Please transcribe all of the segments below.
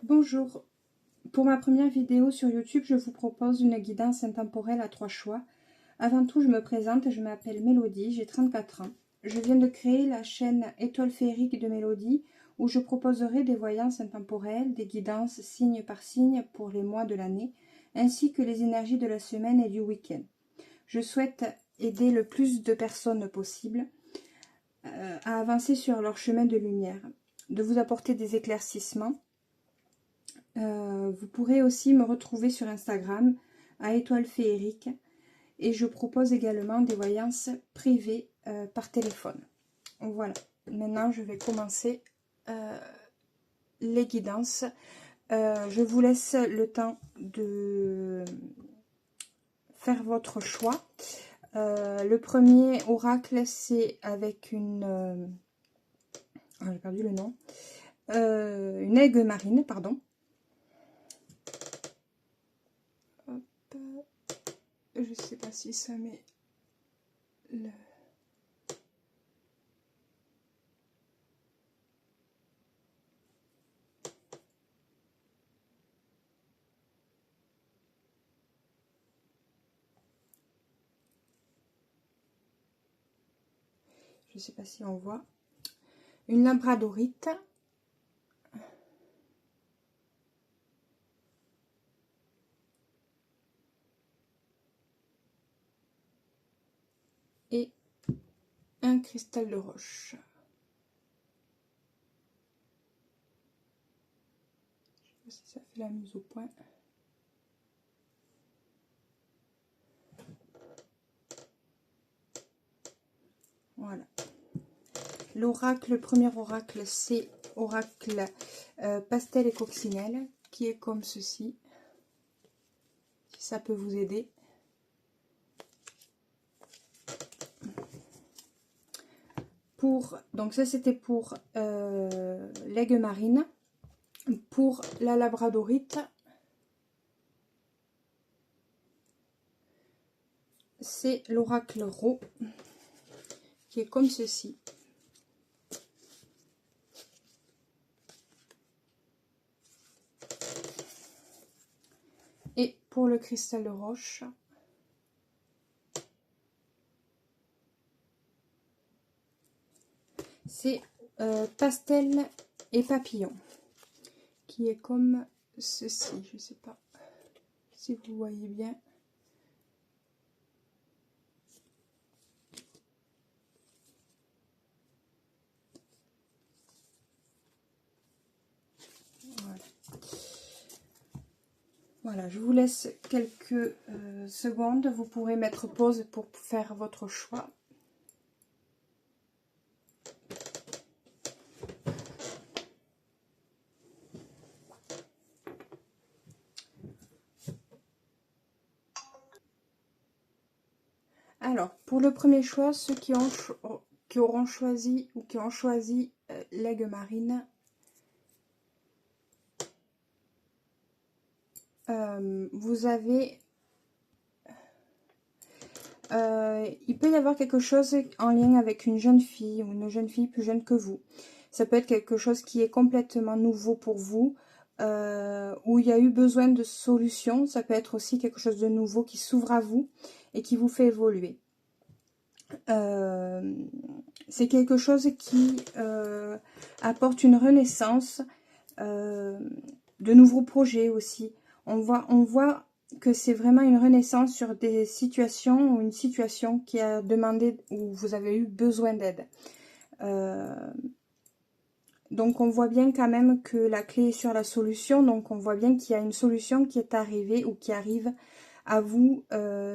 Bonjour, pour ma première vidéo sur YouTube, je vous propose une guidance intemporelle à 3 choix. Avant tout, je me présente, je m'appelle Mélodie, j'ai 34 ans. Je viens de créer la chaîne Étoile féerique de Mélodie, où je proposerai des voyances intemporelles, des guidances signe par signe pour les mois de l'année, ainsi que les énergies de la semaine et du week-end. Je souhaite aider le plus de personnes possible à avancer sur leur chemin de lumière, de vous apporter des éclaircissements. Vous pourrez aussi me retrouver sur Instagram à Étoile féerique et je propose également des voyances privées par téléphone. Voilà, maintenant je vais commencer les guidances. Je vous laisse le temps de faire votre choix. Le premier oracle, c'est avec une... j'ai perdu le nom. Une aigle marine, pardon. Je sais pas si ça met le... Je sais pas si on voit. Une labradorite. Et un cristal de roche. Je sais pas si ça fait la mise au point. Voilà. L'oracle, le premier oracle, c'est oracle pastel et coccinelle, qui est comme ceci. Si ça peut vous aider. Donc ça c'était pour l'aigle marine. Pour la labradorite, c'est l'oracle Ro, qui est comme ceci. Et pour le cristal de roche, c'est pastel et papillon, qui est comme ceci. Je ne sais pas si vous voyez bien. Voilà. Voilà, je vous laisse quelques secondes. Vous pourrez mettre pause pour faire votre choix. Alors, pour le premier choix, ceux qui auront choisi ou qui ont choisi l'aigle marine, vous avez... il peut y avoir quelque chose en lien avec une jeune fille ou une jeune fille plus jeune que vous. Ça peut être quelque chose qui est complètement nouveau pour vous, où il y a eu besoin de solutions. Ça peut être aussi quelque chose de nouveau qui s'ouvre à vous et qui vous fait évoluer. C'est quelque chose qui apporte une renaissance, de nouveaux projets aussi. On voit que c'est vraiment une renaissance sur des situations ou une situation qui a demandé, où vous avez eu besoin d'aide. Donc on voit bien quand même que la clé est sur la solution, donc on voit bien qu'il y a une solution qui est arrivée ou qui arrive à vous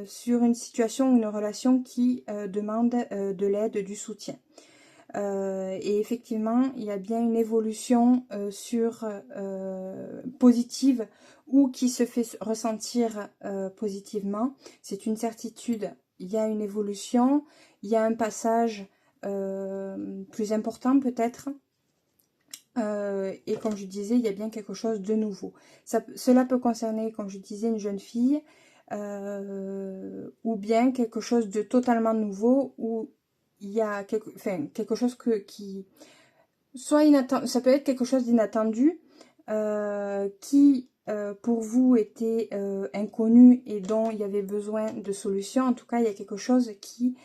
sur une situation ou une relation qui demande de l'aide, du soutien. Et effectivement, il y a bien une évolution positive ou qui se fait ressentir positivement. C'est une certitude. Il y a une évolution, il y a un passage plus important peut-être. Et comme je disais, il y a bien quelque chose de nouveau. Cela peut concerner, comme je disais, une jeune fille ou bien quelque chose de totalement nouveau où il y a quelque chose qui soit inattendu, ça peut être quelque chose d'inattendu, qui pour vous était inconnu et dont il y avait besoin de solutions. En tout cas, il y a quelque chose qui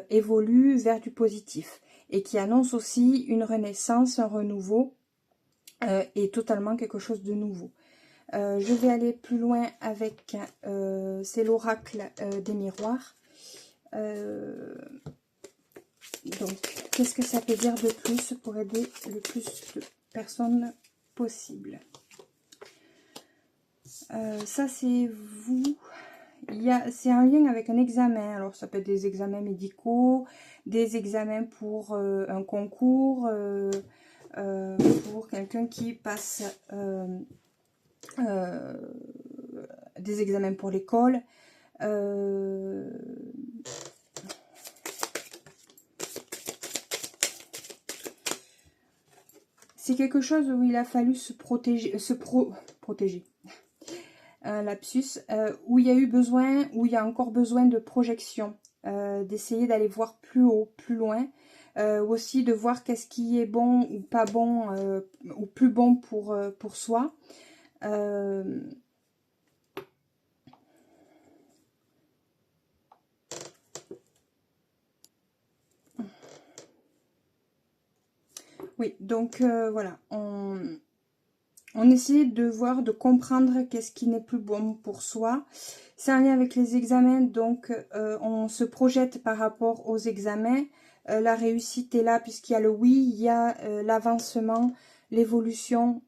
évolue vers du positif et qui annonce aussi une renaissance, un renouveau et totalement quelque chose de nouveau. Je vais aller plus loin avec, c'est l'oracle des miroirs. Donc, qu'est-ce que ça peut dire de plus pour aider le plus de personnes possible? Ça, c'est vous. C'est un lien avec un examen. Alors, ça peut être des examens médicaux, des examens pour un concours, pour quelqu'un qui passe des examens pour l'école. C'est quelque chose où il a fallu se protéger, protéger. Lapsus, où il y a eu besoin, où il y a encore besoin de projection, d'essayer d'aller voir plus haut, plus loin, aussi de voir qu'est-ce qui est bon ou pas bon, ou plus bon pour soi. Oui, donc voilà, on essaie de voir, de comprendre qu'est-ce qui n'est plus bon pour soi. C'est un lien avec les examens, donc on se projette par rapport aux examens. La réussite est là puisqu'il y a le oui, il y a l'avancement, l'évolution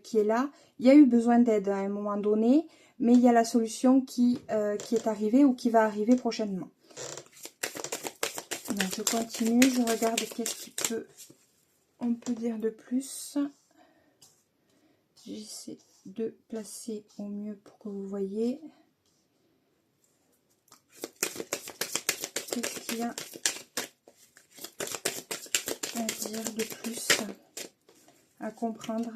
qui est là. Il y a eu besoin d'aide à un moment donné, mais il y a la solution qui est arrivée ou qui va arriver prochainement. Donc je continue, je regarde qu'est-ce on peut dire de plus. J'essaie de placer au mieux pour que vous voyez. Qu'est-ce qu'il y a à dire de plus, à comprendre?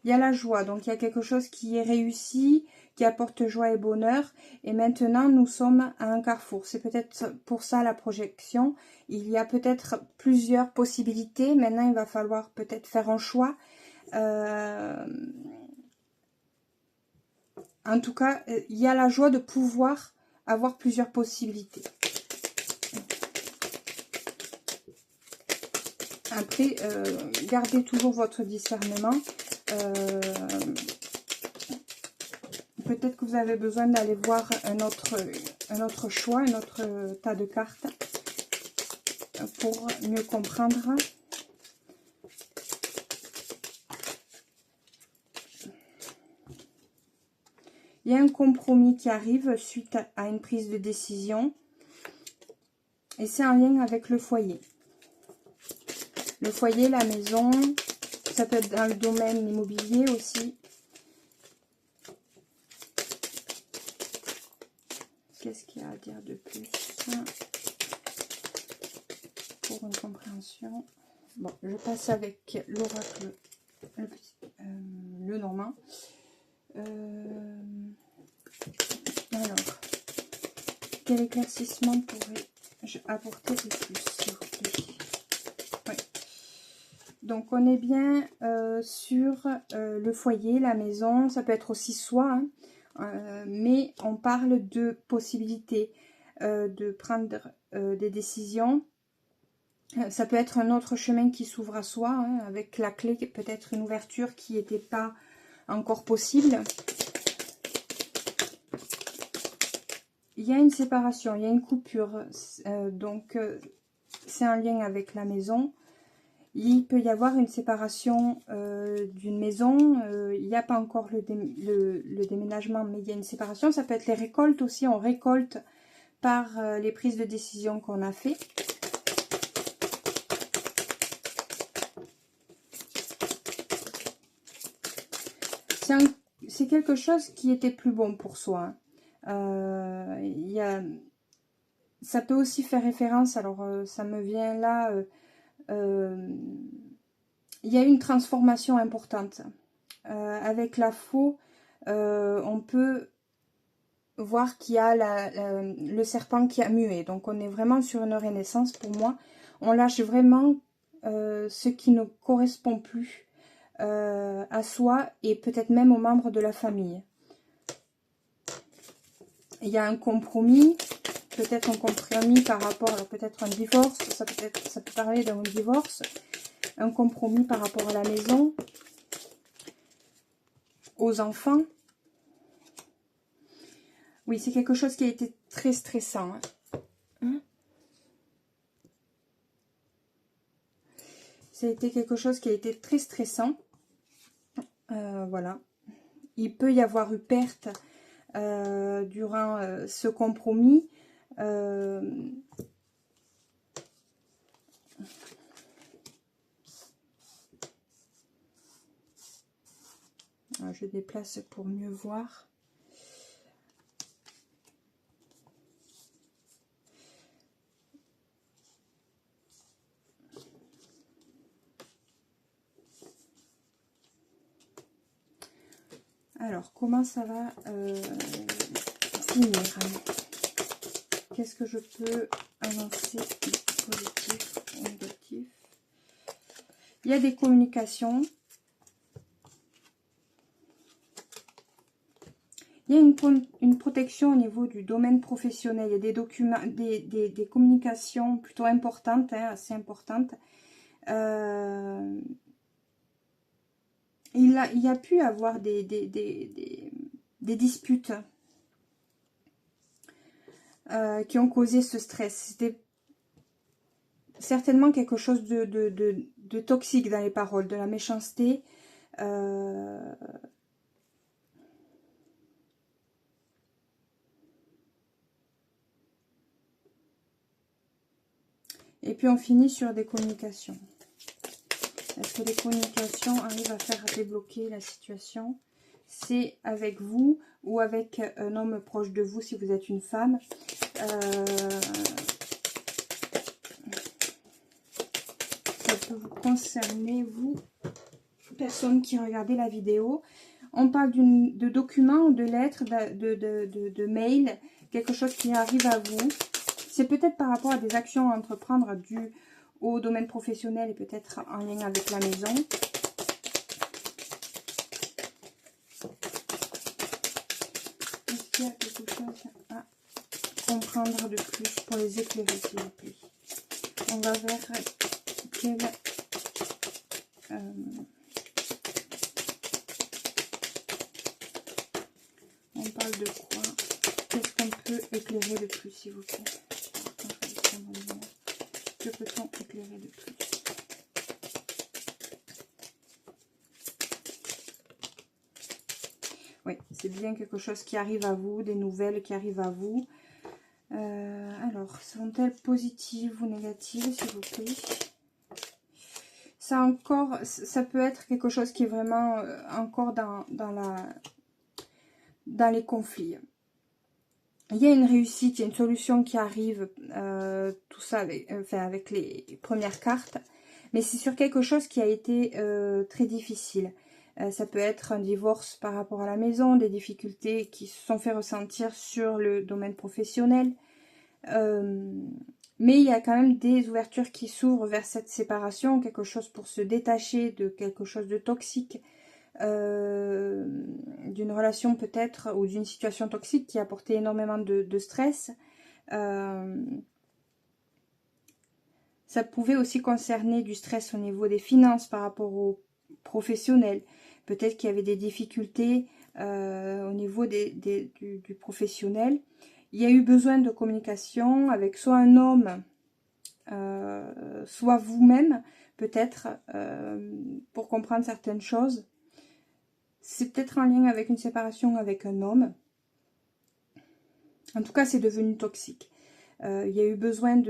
Il y a la joie, donc il y a quelque chose qui est réussi, qui apporte joie et bonheur. Et maintenant, nous sommes à un carrefour. C'est peut-être pour ça la projection. Il y a peut-être plusieurs possibilités. Maintenant, il va falloir peut-être faire un choix. En tout cas, il y a la joie de pouvoir avoir plusieurs possibilités. Après, gardez toujours votre discernement. Peut-être que vous avez besoin d'aller voir un autre choix, un autre tas de cartes pour mieux comprendre. Il y a un compromis qui arrive suite à une prise de décision. Et c'est en lien avec le foyer. Le foyer, la maison, ça peut être dans le domaine immobilier aussi. Qu'est-ce qu'il y a à dire de plus pour une compréhension? Bon, je passe avec l'oracle, le normand. Alors, quel éclaircissement pourrais-je apporter de plus, s'il vous plaît? Oui. Donc, on est bien sur le foyer, la maison. Ça peut être aussi soi, hein, mais on parle de possibilités de prendre des décisions. Ça peut être un autre chemin qui s'ouvre à soi, hein, avec la clé, peut-être une ouverture qui n'était pas encore possible. Il y a une séparation, il y a une coupure, donc c'est un lien avec la maison. Il peut y avoir une séparation d'une maison, il n'y a pas encore le déménagement, mais il y a une séparation. Ça peut être les récoltes aussi, on récolte par les prises de décision qu'on a fait. C'est quelque chose qui était plus bon pour soi. Ça peut aussi faire référence, alors ça me vient là, il y a une transformation importante. Avec la faux, on peut voir qu'il y a le serpent qui a mué. Donc on est vraiment sur une renaissance pour moi. On lâche vraiment ce qui ne correspond plus. à soi et peut-être même aux membres de la famille. Il y a un compromis, peut-être un compromis par rapport à peut-être un divorce, ça peut parler d'un divorce, un compromis par rapport à la maison, aux enfants. Oui, c'est quelque chose qui a été très stressant. Ça a été quelque chose qui a été très stressant. Voilà. Il peut y avoir eu perte durant ce compromis. Je déplace pour mieux voir. Alors, comment ça va finir? Qu'est-ce que je peux annoncer positif ou négatif? Il y a des communications. Il y a une protection au niveau du domaine professionnel. Il y a des documents, des communications plutôt importantes, hein, assez importantes. Il y a pu avoir des disputes qui ont causé ce stress. C'était certainement quelque chose de toxique dans les paroles, de la méchanceté. Et puis on finit sur des communications. Est-ce que les communications arrivent à faire débloquer la situation? C'est avec vous ou avec un homme proche de vous si vous êtes une femme. Ça peut vous concerner, vous, personne qui regardez la vidéo. On parle de documents ou de lettres, de mails, quelque chose qui arrive à vous. C'est peut-être par rapport à des actions à entreprendre dues au domaine professionnel et peut-être en lien avec la maison. Est-ce qu'il y a quelque chose à comprendre de plus pour les éclairer, s'il vous plaît? On va vers quel... on parle de quoi? Qu'est-ce qu'on peut éclairer de plus, s'il vous plaît? Que peut-on éclairer de plus? Oui, c'est bien quelque chose qui arrive à vous, des nouvelles qui arrivent à vous. Alors, sont-elles positives ou négatives, s'il vous plaît? Ça encore, ça peut être quelque chose qui est vraiment encore dans les conflits. Il y a une réussite, il y a une solution qui arrive, tout ça avec les premières cartes. Mais c'est sur quelque chose qui a été très difficile. Ça peut être un divorce par rapport à la maison, des difficultés qui se sont fait ressentir sur le domaine professionnel. Mais il y a quand même des ouvertures qui s'ouvrent vers cette séparation, quelque chose pour se détacher de quelque chose de toxique. D'une relation peut-être ou d'une situation toxique qui a apporté énormément de stress. Ça pouvait aussi concerner du stress au niveau des finances par rapport aux professionnels. Peut-être qu'il y avait des difficultés au niveau du professionnel. Il y a eu besoin de communication avec soit un homme, soit vous-même, peut-être, pour comprendre certaines choses. C'est peut-être en lien avec une séparation avec un homme. En tout cas, c'est devenu toxique. Il y a eu besoin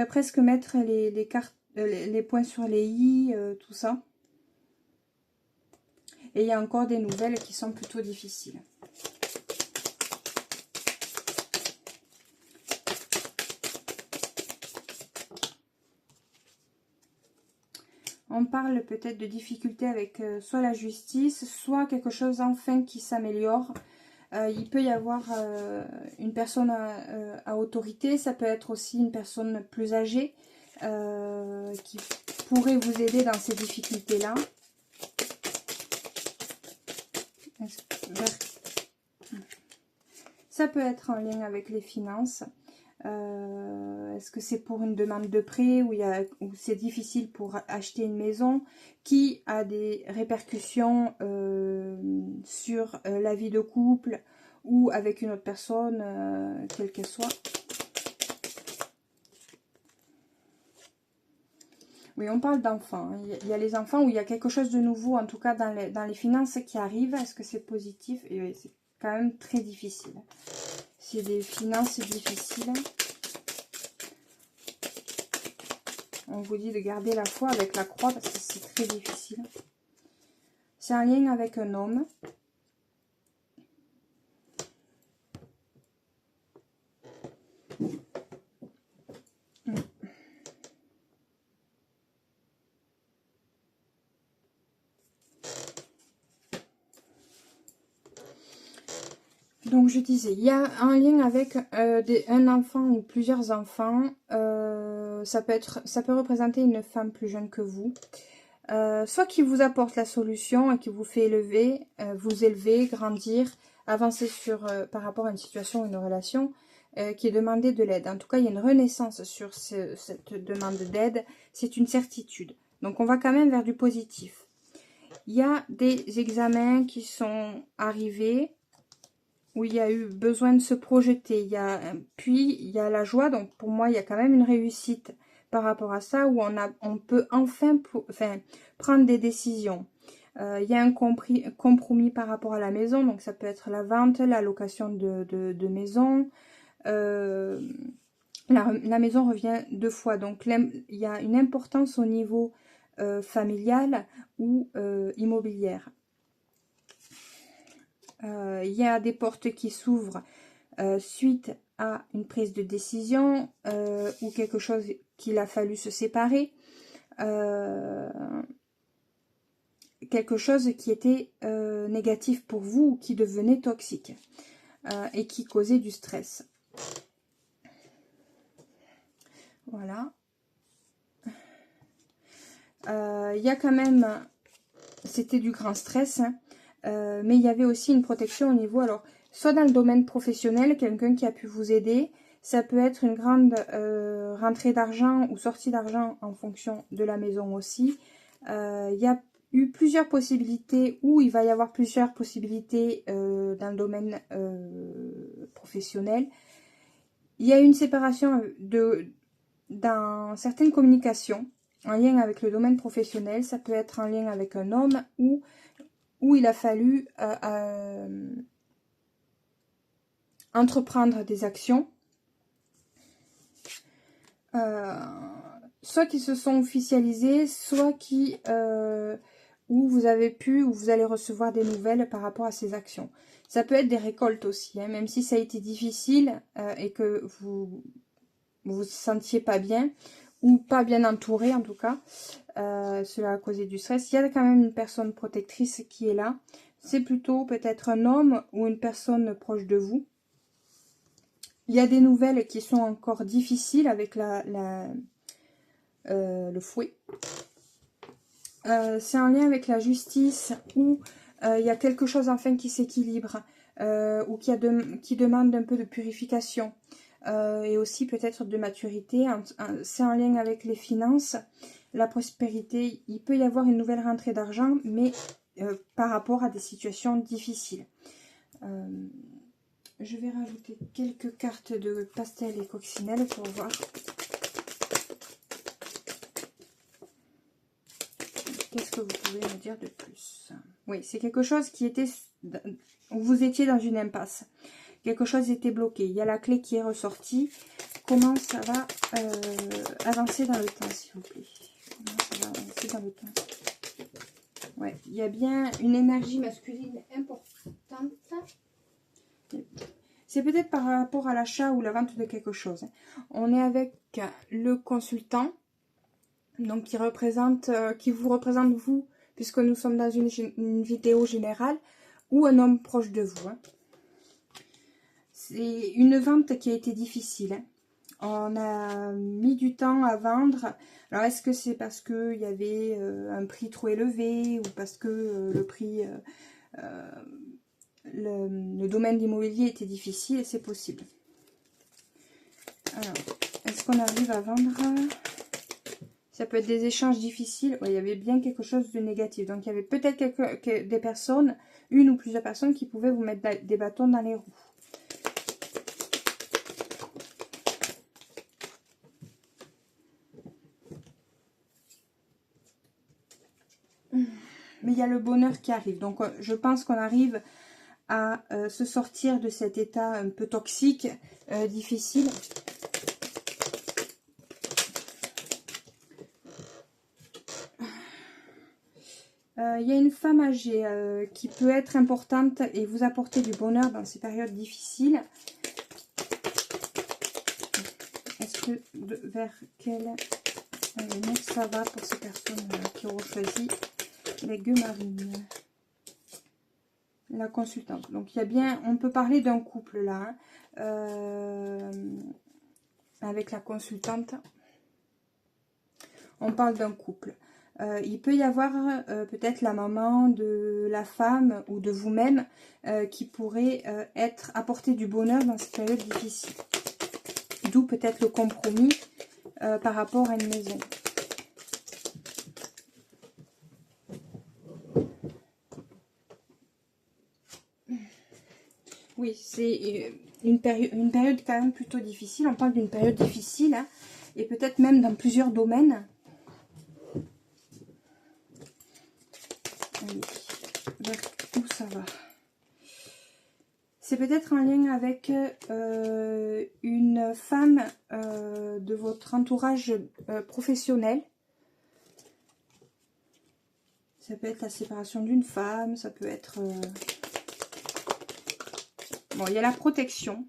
presque mettre les cartes, les points sur les i, tout ça. Et il y a encore des nouvelles qui sont plutôt difficiles. On parle peut-être de difficultés avec soit la justice, soit quelque chose enfin qui s'améliore. Il peut y avoir une personne à autorité, ça peut être aussi une personne plus âgée qui pourrait vous aider dans ces difficultés-là. Ça peut être en lien avec les finances. Est-ce que c'est pour une demande de prêt où c'est difficile pour acheter une maison qui a des répercussions sur la vie de couple ou avec une autre personne, quelle qu'elle soit. Oui, on parle d'enfants. Il y a les enfants où il y a quelque chose de nouveau, en tout cas dans les finances qui arrive. Est-ce que c'est positif? Et c'est quand même très difficile. C'est des finances difficiles. On vous dit de garder la foi avec la croix parce que c'est très difficile. C'est un lien avec un homme. Donc je disais, il y a un lien avec un enfant ou plusieurs enfants. Ça peut représenter une femme plus jeune que vous. Soit qui vous apporte la solution et qui vous fait vous élever, grandir, avancer par rapport à une situation ou une relation qui est demandée de l'aide. En tout cas, il y a une renaissance sur cette demande d'aide. C'est une certitude. Donc on va quand même vers du positif. Il y a des examens qui sont arrivés, où il y a eu besoin de se projeter. Puis, il y a la joie. Donc, pour moi, il y a quand même une réussite par rapport à ça, où on peut enfin prendre des décisions. Il y a un compromis par rapport à la maison. Donc, ça peut être la vente, la location de maison. La maison revient 2 fois. Donc, il y a une importance au niveau familial ou immobilière. Il y a des portes qui s'ouvrent suite à une prise de décision ou quelque chose qu'il a fallu se séparer. Quelque chose qui était négatif pour vous ou qui devenait toxique et qui causait du stress. Voilà. Il y a quand même... C'était du grand stress, hein. Mais il y avait aussi une protection au niveau, alors, soit dans le domaine professionnel, quelqu'un qui a pu vous aider, ça peut être une grande rentrée d'argent ou sortie d'argent en fonction de la maison aussi. Il y a eu plusieurs possibilités, ou il va y avoir plusieurs possibilités dans le domaine professionnel. Il y a une séparation dans certaines communications, en lien avec le domaine professionnel, ça peut être en lien avec un homme où il a fallu entreprendre des actions, soit qui se sont officialisées, soit où vous allez recevoir des nouvelles par rapport à ces actions. Ça peut être des récoltes aussi, hein, même si ça a été difficile et que vous vous sentiez pas bien, ou pas bien entouré en tout cas, cela a causé du stress. Il y a quand même une personne protectrice qui est là. C'est plutôt peut-être un homme ou une personne proche de vous. Il y a des nouvelles qui sont encore difficiles avec le fouet. C'est en lien avec la justice où il y a quelque chose enfin qui s'équilibre ou qui demande un peu de purification. Et aussi peut-être de maturité. C'est en lien avec les finances, la prospérité. Il peut y avoir une nouvelle rentrée d'argent, mais par rapport à des situations difficiles. Je vais rajouter quelques cartes de pastel et coccinelle pour voir. Qu'est-ce que vous pouvez me dire de plus? Oui, c'est quelque chose qui était... où vous étiez dans une impasse. Quelque chose était bloqué. Il y a la clé qui est ressortie. Comment ça va avancer dans le temps, s'il vous plaît? Comment ça va avancer dans le temps? Ouais, il y a bien une énergie masculine importante. C'est peut-être par rapport à l'achat ou la vente de quelque chose. On est avec le consultant, donc qui vous représente vous, puisque nous sommes dans une vidéo générale, ou un homme proche de vous. C'est une vente qui a été difficile. on a mis du temps à vendre. Alors, est-ce que c'est parce qu'il y avait un prix trop élevé ou parce que le prix, le domaine d'immobilier était difficile? C'est possible. Alors, est-ce qu'on arrive à vendre? Ça peut être des échanges difficiles. Ouais, il y avait bien quelque chose de négatif. Donc, il y avait peut-être des personnes, une ou plusieurs personnes qui pouvaient vous mettre des bâtons dans les roues. Mais il y a le bonheur qui arrive. Donc, je pense qu'on arrive à se sortir de cet état un peu toxique, difficile. Il y a une femme âgée qui peut être importante et vous apporter du bonheur dans ces périodes difficiles. Est-ce que vers quelle note ça va pour ces personnes qui auront choisi les gueux marines? La consultante. Donc il y a bien, on peut parler d'un couple là, hein. Avec la consultante. On parle d'un couple. Il peut y avoir peut-être la maman de la femme ou de vous-même qui pourrait apporter du bonheur dans cette période difficile. D'où peut-être le compromis par rapport à une maison. Oui, c'est une période quand même plutôt difficile. On parle d'une période difficile, hein, et peut-être même dans plusieurs domaines. Allez, vers où ça va? C'est peut-être en lien avec une femme de votre entourage professionnel. Ça peut être la séparation d'une femme, ça peut être... Bon, il y a la protection.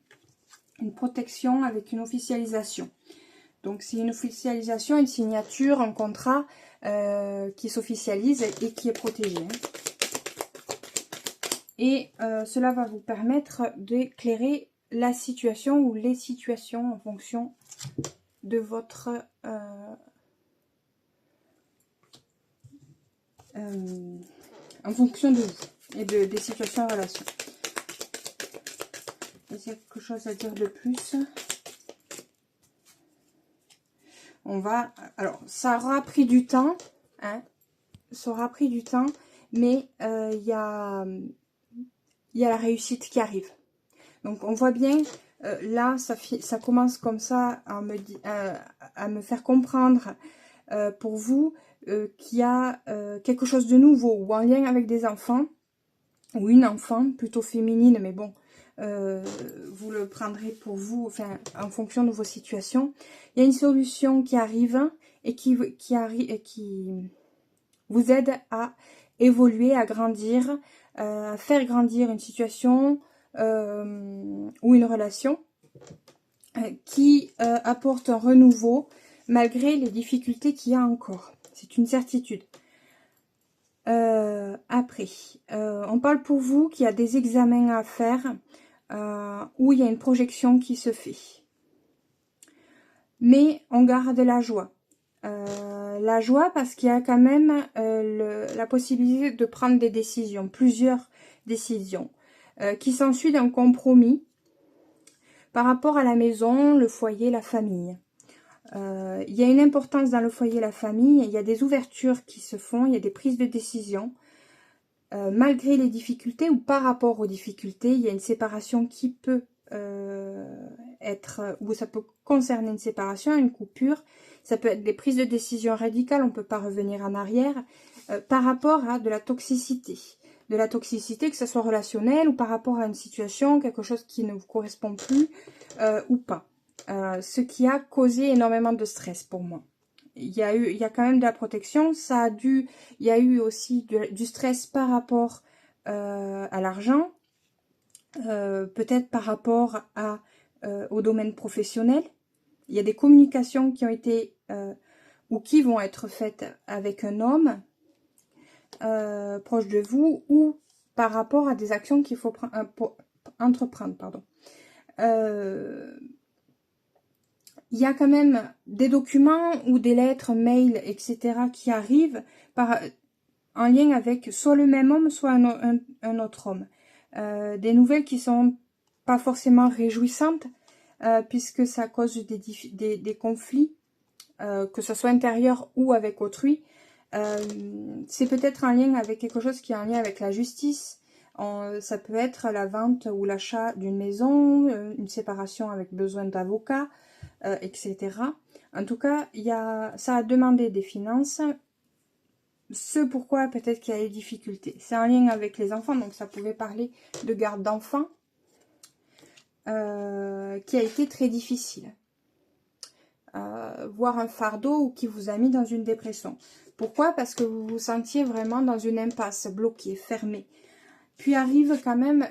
Une protection avec une officialisation. Donc, c'est une officialisation, une signature, un contrat qui s'officialise et qui est protégé. Et cela va vous permettre d'éclairer la situation ou les situations en fonction de votre... en fonction de vous et des situations en relation. Est-ce qu'il y a quelque chose à dire de plus? On va... Alors, ça aura pris du temps, hein, ça aura pris du temps, mais il y a la réussite qui arrive. Donc, on voit bien, là, ça commence comme ça à me faire comprendre pour vous qu'il y a quelque chose de nouveau ou en lien avec des enfants, ou une enfant, plutôt féminine, mais bon, vous le prendrez pour vous, enfin, en fonction de vos situations. Il y a une solution qui arrive et qui vous aide à évoluer, à grandir, à faire grandir une situation ou une relation qui apporte un renouveau malgré les difficultés qu'il y a encore. C'est une certitude. Après, on parle pour vous qu'il y a des examens à faire où il y a une projection qui se fait. Mais on garde la joie. La joie parce qu'il y a quand même la possibilité de prendre des décisions, plusieurs décisions, qui s'ensuit d'un compromis par rapport à la maison, le foyer, la famille. Il y a une importance dans le foyer, la famille, il y a des ouvertures qui se font, il y a des prises de décision. Malgré les difficultés ou par rapport aux difficultés, il y a une séparation qui peut ou ça peut concerner une séparation, une coupure. Ça peut être des prises de décision radicales, on ne peut pas revenir en arrière, par rapport à de la toxicité. De la toxicité, que ce soit relationnelle ou par rapport à une situation, quelque chose qui ne vous correspond plus ou pas. Ce qui a causé énormément de stress pour moi. Il y a quand même de la protection. Il y a eu aussi du stress par rapport à l'argent, peut-être par rapport au domaine professionnel. Il y a des communications qui ont été ou qui vont être faites avec un homme proche de vous ou par rapport à des actions qu'il faut entreprendre. Pardon. Il il y a quand même des documents ou des lettres, mails, etc. qui arrivent en lien avec soit le même homme, soit un autre homme. Des nouvelles qui sont pas forcément réjouissantes, puisque ça cause des conflits, que ce soit intérieur ou avec autrui. C'est peut-être en lien avec quelque chose qui est en lien avec la justice. Ça peut être la vente ou l'achat d'une maison, une séparation avec besoin d'avocat, etc. En tout cas, ça a demandé des finances. Ce pourquoi peut-être qu'il y a des difficultés. C'est en lien avec les enfants, donc ça pouvait parler de garde d'enfants, qui a été très difficile. Voire un fardeau ou qui vous a mis dans une dépression. Pourquoi? Parce que vous vous sentiez vraiment dans une impasse, bloqué, fermé. Puis arrive quand même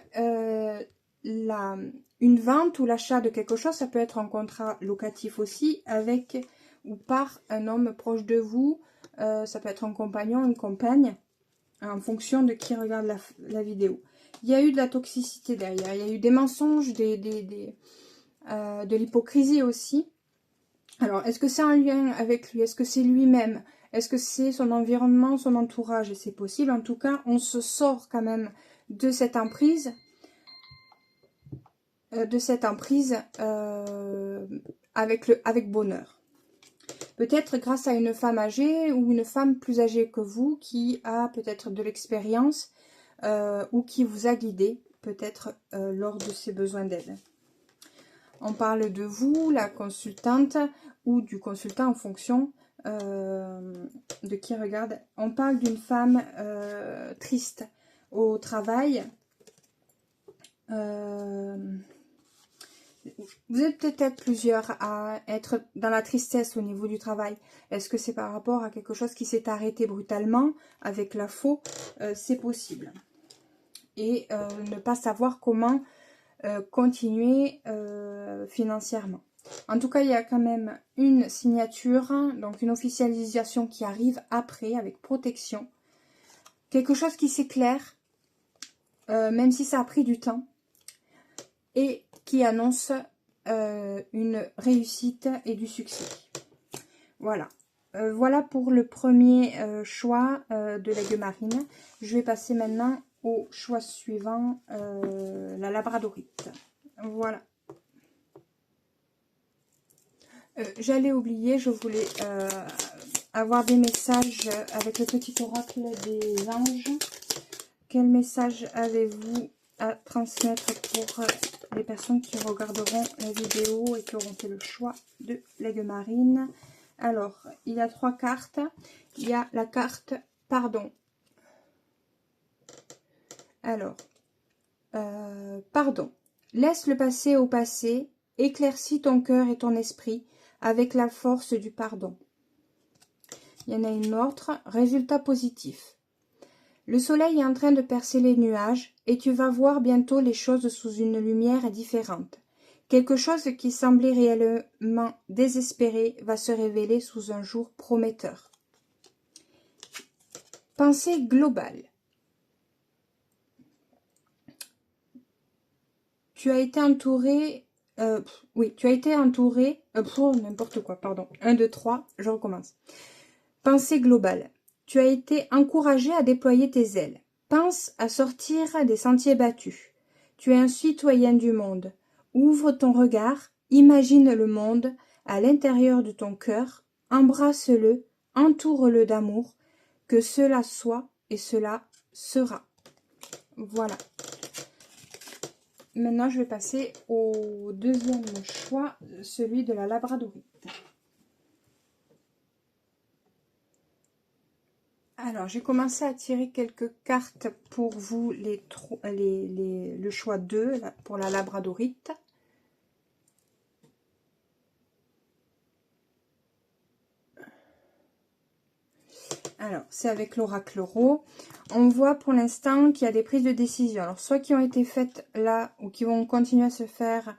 une vente ou l'achat de quelque chose. Ça peut être un contrat locatif aussi, avec ou par un homme proche de vous. Ça peut être un compagnon, une compagne, en fonction de qui regarde la vidéo. Il y a eu de la toxicité derrière, il y a eu des mensonges, de l'hypocrisie aussi. Alors, est-ce que c'est en lien avec lui? Est-ce que c'est lui-même? Est-ce que c'est son environnement, son entourage? C'est possible. En tout cas, on se sort quand même de cette emprise. Avec bonheur. Peut-être grâce à une femme âgée ou une femme plus âgée que vous qui a peut-être de l'expérience ou qui vous a guidé peut-être lors de ses besoins d'aide. On parle de vous, la consultante, ou du consultant en fonction de qui regarde. On parle d'une femme triste au travail. Vous êtes peut-être plusieurs à être dans la tristesse au niveau du travail. Est-ce que c'est par rapport à quelque chose qui s'est arrêté brutalement avec la faux? C'est possible. Et ne pas savoir comment continuer financièrement. En tout cas, il y a quand même une signature, donc une officialisation qui arrive après avec protection. Quelque chose qui s'éclaire, même si ça a pris du temps, et qui annonce une réussite et du succès. Voilà. Voilà pour le premier choix de l'aigle marine. Je vais passer maintenant au choix suivant, la labradorite. Voilà. J'allais oublier, je voulais avoir des messages avec le petit oracle des anges. Quel message avez-vous à transmettre pour les personnes qui regarderont la vidéo et qui auront fait le choix de l'aigle marine? Alors, il y a 3 cartes. Il y a la carte pardon. Alors, pardon. Laisse le passé au passé, éclaircis ton cœur et ton esprit avec la force du pardon. Il y en a une autre, résultat positif. Le soleil est en train de percer les nuages et tu vas voir bientôt les choses sous une lumière différente. Quelque chose qui semblait réellement désespéré va se révéler sous un jour prometteur. Pensée globale. Tu as été entouré... tu as été entouré... n'importe quoi, pardon. 1, 2, 3, je recommence. Pensée globale. Tu as été encouragé à déployer tes ailes. Pense à sortir des sentiers battus. Tu es un citoyen du monde. Ouvre ton regard, imagine le monde à l'intérieur de ton cœur, embrasse-le, entoure-le d'amour, que cela soit et cela sera. Voilà. Maintenant, je vais passer au deuxième choix, celui de la labradorite. Alors, j'ai commencé à tirer quelques cartes pour vous, le choix 2 pour la labradorite. Alors, c'est avec l'oracle Ro. On voit pour l'instant qu'il y a des prises de décision. Alors, soit qui ont été faites là ou qui vont continuer à se faire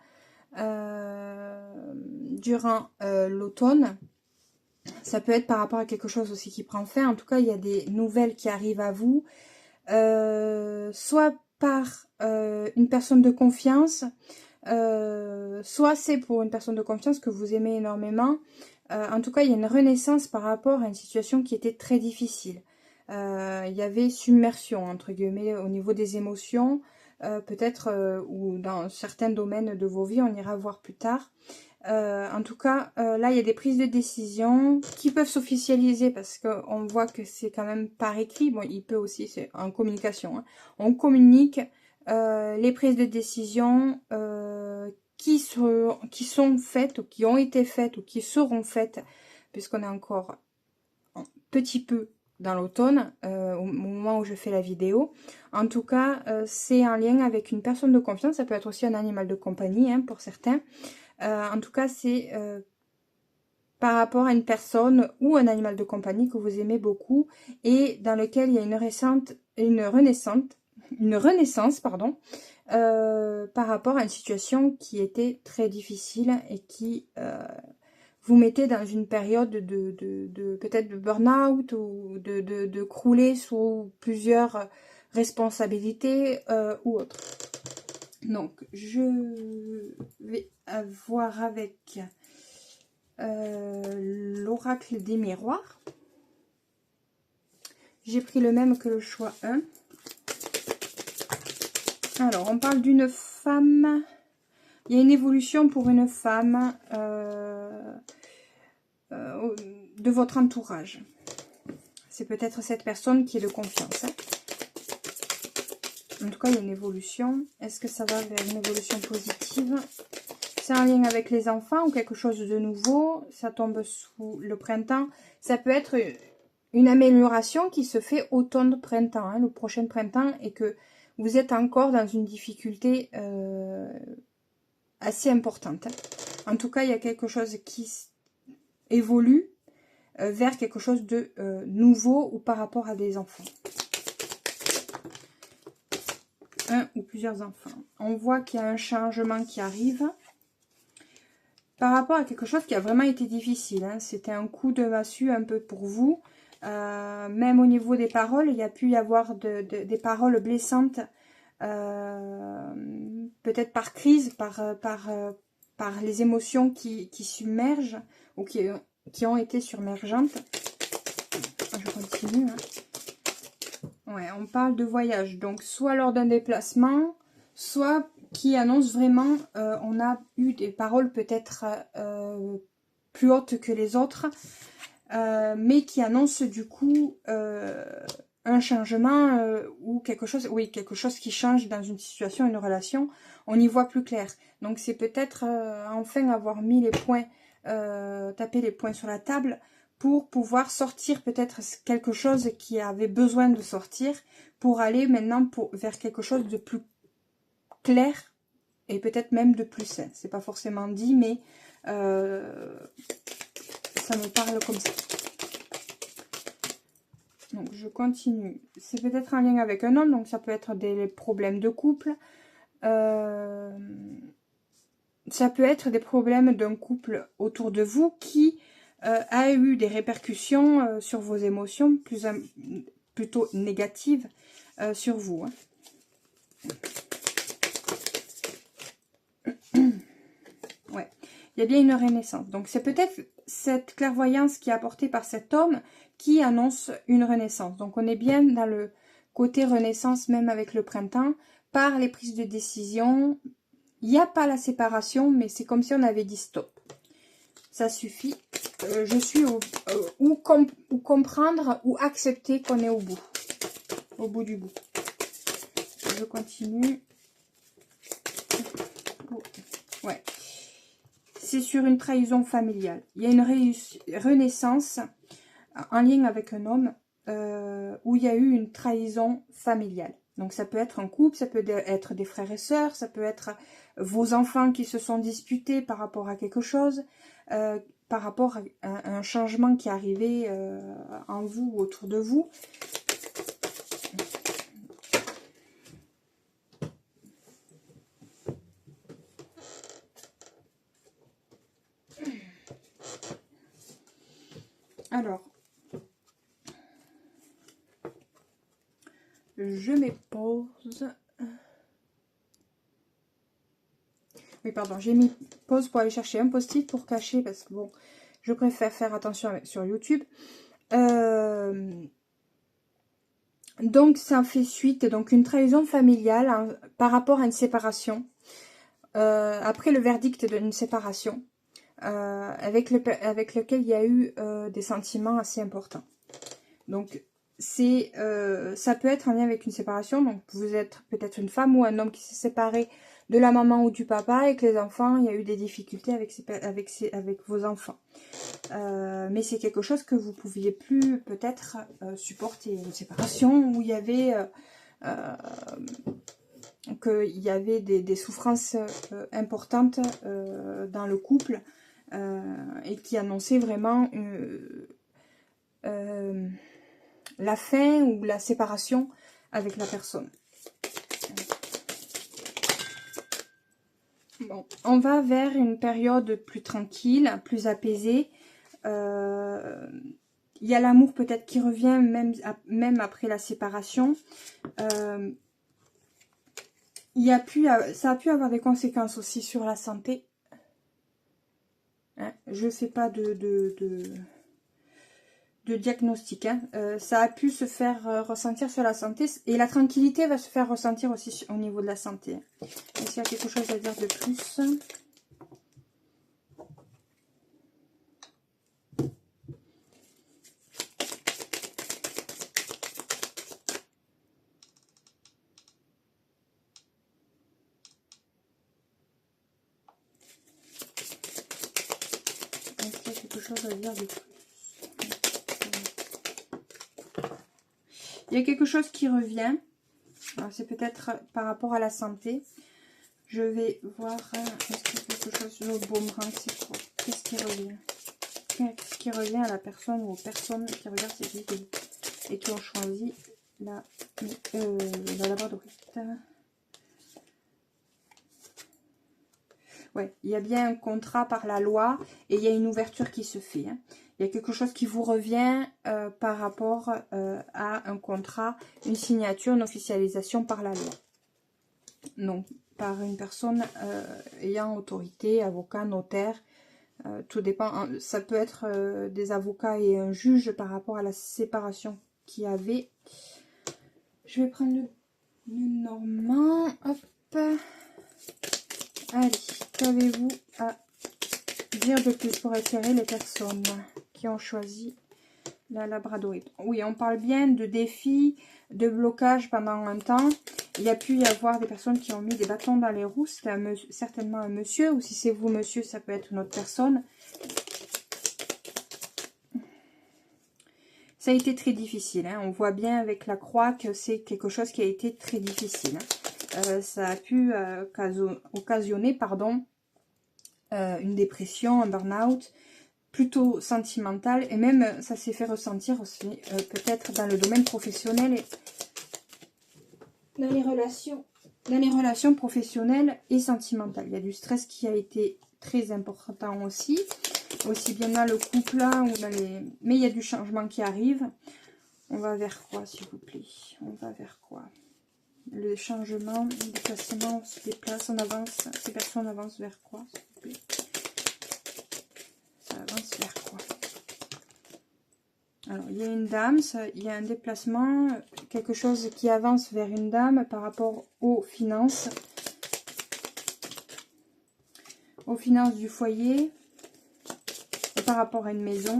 durant l'automne. Ça peut être par rapport à quelque chose aussi qui prend fin. En tout cas, il y a des nouvelles qui arrivent à vous. Soit par une personne de confiance, soit c'est pour une personne de confiance que vous aimez énormément. En tout cas, il y a une renaissance par rapport à une situation qui était très difficile. Il y avait submersion, entre guillemets, au niveau des émotions, peut-être, ou dans certains domaines de vos vies, on ira voir plus tard. En tout cas, là, il y a des prises de décision qui peuvent s'officialiser parce qu'on voit que c'est quand même par écrit. Bon, il peut aussi, c'est en communication. Hein. On communique les prises de décision qui sont faites ou qui ont été faites ou qui seront faites, puisqu'on est encore un petit peu dans l'automne, au moment où je fais la vidéo. En tout cas, c'est en lien avec une personne de confiance. Ça peut être aussi un animal de compagnie, hein, pour certains. En tout cas, c'est par rapport à une personne ou un animal de compagnie que vous aimez beaucoup et dans lequel il y a une renaissance, pardon, par rapport à une situation qui était très difficile et qui vous mettait dans une période de peut-être de burn-out ou de crouler sous plusieurs responsabilités ou autres. Donc, je vais voir avec l'oracle des miroirs. J'ai pris le même que le choix 1. Alors, on parle d'une femme. Il y a une évolution pour une femme de votre entourage. C'est peut-être cette personne qui est de confiance. Hein. En tout cas, il y a une évolution. Est-ce que ça va vers une évolution positive? C'est en lien avec les enfants ou quelque chose de nouveau. Ça tombe sous le printemps. Ça peut être une amélioration qui se fait automne-printemps, hein, le prochain printemps, et que vous êtes encore dans une difficulté assez importante. Hein. En tout cas, il y a quelque chose qui évolue vers quelque chose de nouveau ou par rapport à des enfants. Un ou plusieurs enfants. On voit qu'il y a un changement qui arrive par rapport à quelque chose qui a vraiment été difficile. Hein. C'était un coup de massue un peu pour vous. Même au niveau des paroles, il y a pu y avoir des paroles blessantes, peut-être par crise, par les émotions qui submergent ou qui ont été submergentes. Je continue. Hein. Ouais, on parle de voyage, donc soit lors d'un déplacement, soit qui annonce vraiment, on a eu des paroles peut-être plus hautes que les autres, mais qui annoncent du coup un changement ou quelque chose, oui, quelque chose qui change dans une situation, une relation, on y voit plus clair. Donc c'est peut-être enfin avoir mis les points, taper les points sur la table, pour pouvoir sortir peut-être quelque chose qui avait besoin de sortir, pour aller maintenant vers quelque chose de plus clair et peut-être même de plus sain. C'est pas forcément dit, mais ça me parle comme ça. Donc je continue. C'est peut-être en lien avec un homme, donc ça peut être des problèmes de couple. Ça peut être des problèmes d'un couple autour de vous qui a eu des répercussions sur vos émotions, plutôt négatives sur vous. Hein. Ouais, il y a bien une renaissance. Donc c'est peut-être cette clairvoyance qui est apportée par cet homme qui annonce une renaissance. Donc on est bien dans le côté renaissance, même avec le printemps, par les prises de décision. Il n'y a pas la séparation, mais c'est comme si on avait dit stop. Ça suffit. Je suis ou comprendre ou accepter qu'on est au bout du bout. Je continue. Ouais. C'est sur une trahison familiale. Il y a une renaissance en lien avec un homme où il y a eu une trahison familiale. Donc ça peut être un couple, ça peut être des frères et sœurs, ça peut être vos enfants qui se sont disputés par rapport à quelque chose, par rapport à un changement qui est arrivé en vous ou autour de vous. Alors, je me pose. Oui, pardon, j'ai mis pause pour aller chercher un post-it pour cacher, parce que bon, je préfère faire attention sur YouTube. Donc, ça fait suite, donc une trahison familiale hein, par rapport à une séparation. Après le verdict d'une séparation, avec lequel il y a eu des sentiments assez importants. Donc, ça peut être en lien avec une séparation. Donc, vous êtes peut-être une femme ou un homme qui s'est séparé de la maman ou du papa, avec les enfants, il y a eu des difficultés avec vos enfants. Mais c'est quelque chose que vous pouviez plus peut-être supporter, une séparation où il y avait des souffrances importantes dans le couple et qui annonçaient vraiment la fin ou la séparation avec la personne. Bon, on va vers une période plus tranquille, plus apaisée. Il y a l'amour peut-être qui revient même après la séparation. Ça a pu avoir des conséquences aussi sur la santé. Hein, je ne fais pas de diagnostic. Hein. Ça a pu se faire ressentir sur la santé. Et la tranquillité va se faire ressentir aussi au niveau de la santé. Est-ce qu'il y a quelque chose à dire de plus ? Est-ce qu'il y a quelque chose à dire de plus ? Il y a quelque chose qui revient. C'est peut-être par rapport à la santé. Je vais voir. Est-ce qu'il y a quelque chose sur le boomerang? C'est quoi? Qu'est-ce qui revient? Qu'est-ce qui revient à la personne ou aux personnes qui regardent cette vidéo et qui ont choisi la labradorite? Ouais, il y a bien un contrat par la loi et il y a une ouverture qui se fait. Hein. Il y a quelque chose qui vous revient par rapport à un contrat, une signature, une officialisation par la loi. Donc, par une personne ayant autorité, avocat, notaire. Tout dépend. Ça peut être des avocats et un juge par rapport à la séparation qu'il y avait. Je vais prendre le Normand. Hop. Allez, qu'avez-vous à dire de plus pour éclairer les personnes qui ont choisi la labradorite? Oui, on parle bien de défis, de blocage pendant un temps. Il y a pu y avoir des personnes qui ont mis des bâtons dans les roues. C'était certainement un monsieur, ou si c'est vous, monsieur, ça peut être une autre personne. Ça a été très difficile. Hein. On voit bien avec la croix que c'est quelque chose qui a été très difficile. Hein. Ça a pu occasionner une dépression, un burn-out, plutôt sentimental. Et même, ça s'est fait ressentir aussi peut-être dans le domaine professionnel et dans les relations professionnelles et sentimentales. Il y a du stress qui a été très important aussi bien dans le couple là, ou dans les... Mais il y a du changement qui arrive. On va vers quoi, s'il vous plaît? On va vers quoi? Le changement, le déplacement, on se déplace, on avance. Ces personnes avancent vers quoi, s'il vous plaît? Ça avance vers quoi? Alors, il y a une dame, il y a un déplacement, quelque chose qui avance vers une dame par rapport aux finances du foyer, et par rapport à une maison.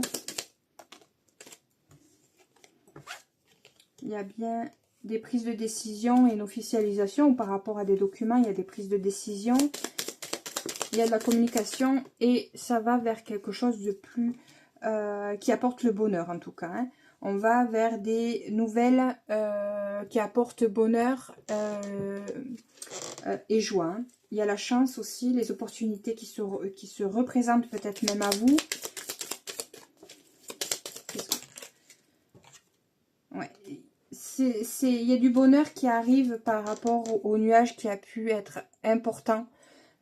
Il y a bien des prises de décision et une officialisation, ou par rapport à des documents, il y a des prises de décision. Il y a de la communication et ça va vers quelque chose de plus... qui apporte le bonheur en tout cas. Hein. On va vers des nouvelles qui apportent bonheur et joie. Hein. Il y a la chance aussi, les opportunités qui se représentent peut-être même à vous. Ouais. Il y a du bonheur qui arrive par rapport au nuage qui a pu être important.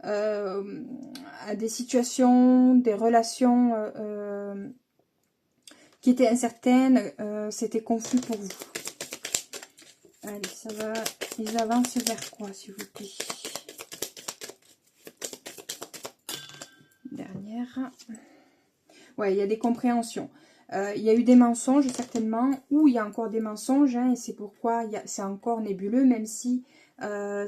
À des situations, des relations qui étaient incertaines, c'était confus pour vous. Allez, ça va. Ils avancent vers quoi, s'il vous plaît? vers... Ouais, il y a des compréhensions. Il y a eu des mensonges, certainement, ou il y a encore des mensonges, hein, et c'est pourquoi c'est encore nébuleux, même si il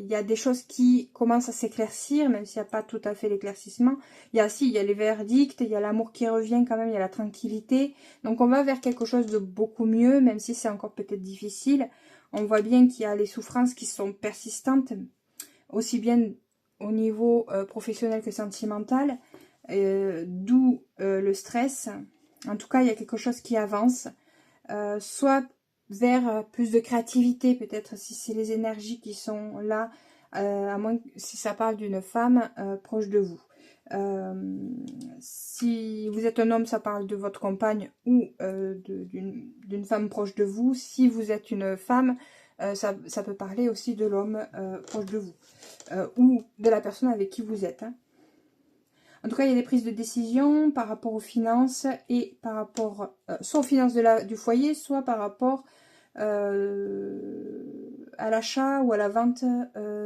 y a des choses qui commencent à s'éclaircir, même s'il n'y a pas tout à fait l'éclaircissement. Il y a les verdicts, il y a l'amour qui revient quand même, il y a la tranquillité. Donc on va vers quelque chose de beaucoup mieux, même si c'est encore peut-être difficile. On voit bien qu'il y a les souffrances qui sont persistantes, aussi bien au niveau professionnel que sentimental, d'où le stress. En tout cas, il y a quelque chose qui avance, soit vers plus de créativité, peut-être si c'est les énergies qui sont là, à moins si ça parle d'une femme proche de vous. Si vous êtes un homme, ça parle de votre compagne ou d'une femme proche de vous. Si vous êtes une femme, ça peut parler aussi de l'homme proche de vous ou de la personne avec qui vous êtes. Hein. En tout cas, il y a des prises de décision par rapport aux finances et par rapport soit aux finances du foyer, soit par rapport à l'achat ou à la vente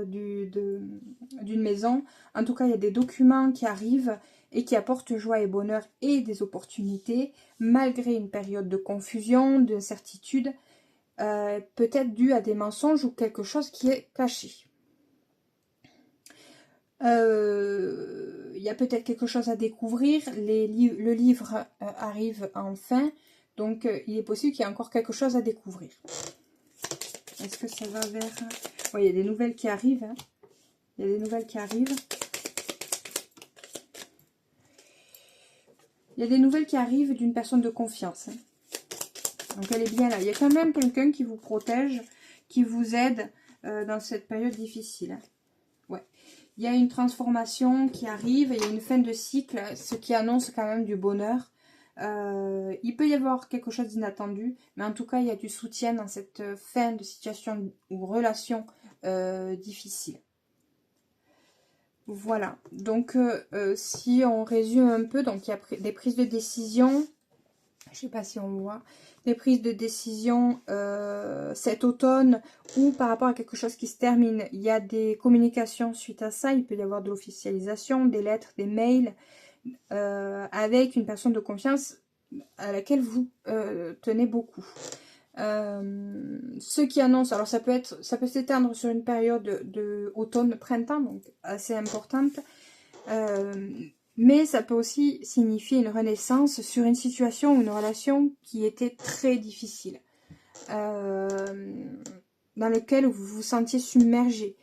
d'une maison. En tout cas, il y a des documents qui arrivent et qui apportent joie et bonheur et des opportunités, malgré une période de confusion, d'incertitude, peut-être due à des mensonges ou quelque chose qui est caché. Il y a peut-être quelque chose à découvrir. Le livre arrive enfin, donc il est possible qu'il y ait encore quelque chose à découvrir. Est-ce que ça va vers... Oui, il y a des nouvelles qui arrivent. Hein. Il y a des nouvelles qui arrivent. Il y a des nouvelles qui arrivent d'une personne de confiance. Hein. Donc elle est bien là. Il y a quand même quelqu'un qui vous protège, qui vous aide dans cette période difficile. Hein. Ouais. Il y a une transformation qui arrive, il y a une fin de cycle, ce qui annonce quand même du bonheur. Il peut y avoir quelque chose d'inattendu, mais en tout cas, il y a du soutien dans cette fin de situation ou relation difficile. Voilà, donc si on résume un peu, donc il y a des prises de décision, je ne sais pas si on voit, des prises de décision cet automne ou par rapport à quelque chose qui se termine. Il y a des communications suite à ça, il peut y avoir de l'officialisation, des lettres, des mails, avec une personne de confiance à laquelle vous tenez beaucoup. Ce qui annonce, alors ça peut s'étendre sur une période de automne-printemps, donc assez importante, mais ça peut aussi signifier une renaissance sur une situation ou une relation qui était très difficile, dans lequel vous vous sentiez submergé,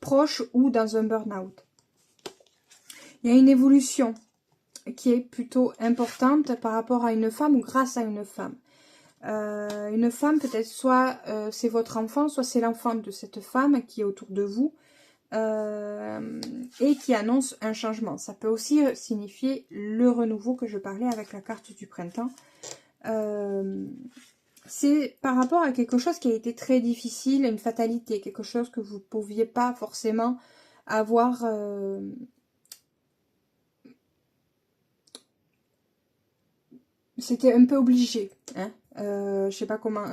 proche ou dans un burn-out. Il y a une évolution qui est plutôt importante par rapport à une femme ou grâce à une femme. Une femme, peut-être soit c'est votre enfant, soit c'est l'enfant de cette femme qui est autour de vous et qui annonce un changement. Ça peut aussi signifier le renouveau que je parlais avec la carte du printemps. C'est par rapport à quelque chose qui a été très difficile, une fatalité, quelque chose que vous ne pouviez pas forcément avoir... C'était un peu obligé, hein. Je sais pas comment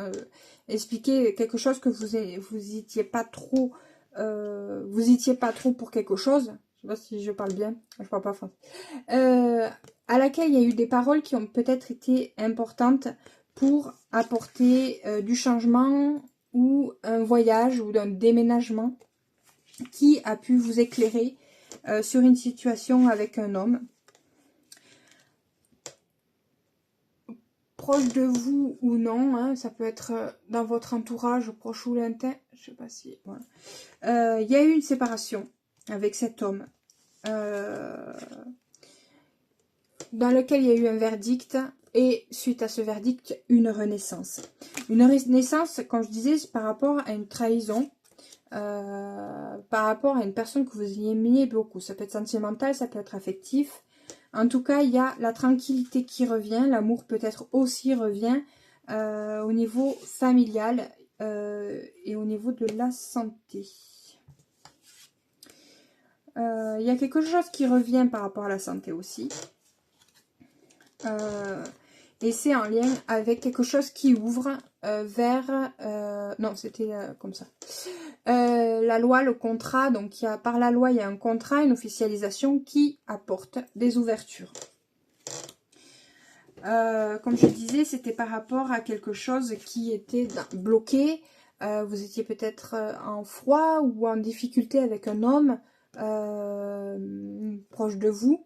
expliquer quelque chose que vous étiez pas trop, pour quelque chose. Je sais pas si je parle bien, je parle pas français. À laquelle il y a eu des paroles qui ont peut-être été importantes pour apporter du changement ou un voyage ou un déménagement qui a pu vous éclairer sur une situation avec un homme. Proche de vous ou non, hein, ça peut être dans votre entourage, proche ou lointain, je sais pas si... Voilà. Y a eu une séparation avec cet homme, dans lequel il y a eu un verdict, et suite à ce verdict, une renaissance. Une renaissance, comme je disais, par rapport à une trahison, par rapport à une personne que vous aimiez beaucoup. Ça peut être sentimental, ça peut être affectif. En tout cas, il y a la tranquillité qui revient, l'amour peut-être aussi revient au niveau familial et au niveau de la santé. Il y a quelque chose qui revient par rapport à la santé aussi. Et c'est en lien avec quelque chose qui ouvre vers... non, c'était comme ça. la loi, le contrat, donc par la loi, il y a un contrat, une officialisation qui apporte des ouvertures. Comme je disais, c'était par rapport à quelque chose qui était bloqué. Vous étiez peut-être en froid ou en difficulté avec un homme proche de vous,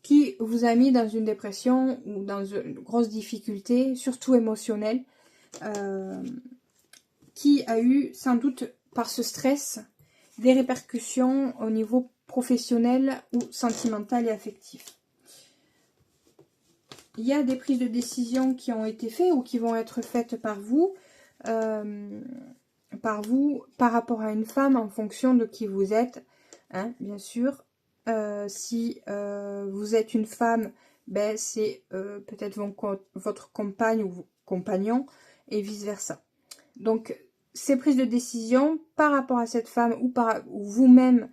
qui vous a mis dans une dépression ou dans une grosse difficulté, surtout émotionnelle, qui a eu sans doute par ce stress des répercussions au niveau professionnel ou sentimental et affectif. Il y a des prises de décision qui ont été faites ou qui vont être faites par vous par rapport à une femme en fonction de qui vous êtes, hein, bien sûr. Si vous êtes une femme, ben, c'est peut-être votre compagne ou compagnon et vice versa. Donc, ces prises de décision par rapport à cette femme ou vous-même,